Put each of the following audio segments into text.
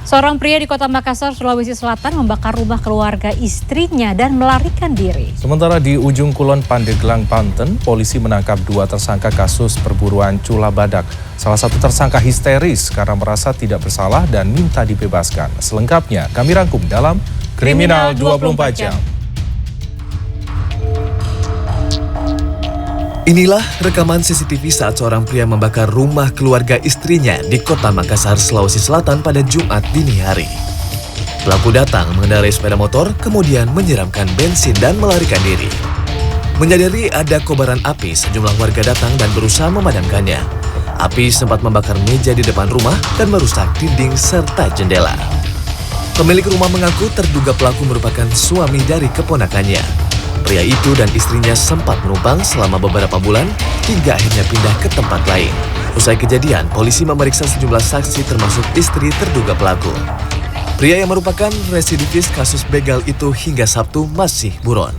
Seorang pria di Kota Makassar, Sulawesi Selatan membakar rumah keluarga istrinya dan melarikan diri. Sementara di ujung kulon Pandeglang, Banten, polisi menangkap 2 tersangka kasus perburuan cula badak. Salah satu tersangka histeris karena merasa tidak bersalah dan minta dibebaskan. Selengkapnya kami rangkum dalam Kriminal 24 Jam. Inilah rekaman CCTV saat seorang pria membakar rumah keluarga istrinya di Kota Makassar, Sulawesi Selatan pada Jumat dini hari. Pelaku datang mengendarai sepeda motor, kemudian menyiramkan bensin dan melarikan diri. Menyadari ada kobaran api, sejumlah warga datang dan berusaha memadamkannya. Api sempat membakar meja di depan rumah dan merusak dinding serta jendela. Pemilik rumah mengaku terduga pelaku merupakan suami dari keponakannya. Pria itu dan istrinya sempat menumpang selama beberapa bulan hingga akhirnya pindah ke tempat lain. Usai kejadian, polisi memeriksa sejumlah saksi termasuk istri terduga pelaku. Pria yang merupakan residivis kasus begal itu hingga Sabtu masih buron.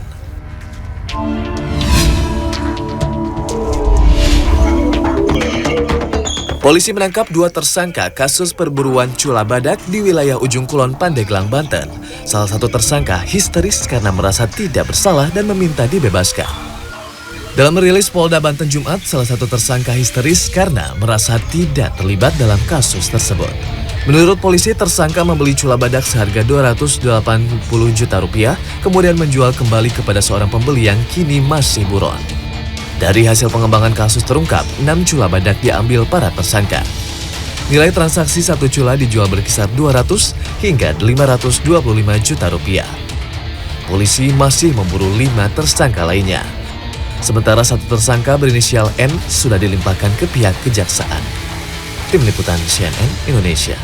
Polisi menangkap 2 tersangka kasus perburuan cula badak di wilayah ujung kulon Pandeglang, Banten. Salah satu tersangka histeris karena merasa tidak bersalah dan meminta dibebaskan. Dalam merilis Polda Banten Jumat, salah satu tersangka histeris karena merasa tidak terlibat dalam kasus tersebut. Menurut polisi, tersangka membeli cula badak seharga Rp280 juta, kemudian menjual kembali kepada seorang pembeli yang kini masih buron. Dari hasil pengembangan kasus terungkap, 6 cula badak diambil para tersangka. Nilai transaksi 1 cula dijual berkisar 200 hingga 525 juta rupiah. Polisi masih memburu 5 tersangka lainnya. Sementara 1 tersangka berinisial N sudah dilimpahkan ke pihak kejaksaan. Tim Liputan CNN Indonesia.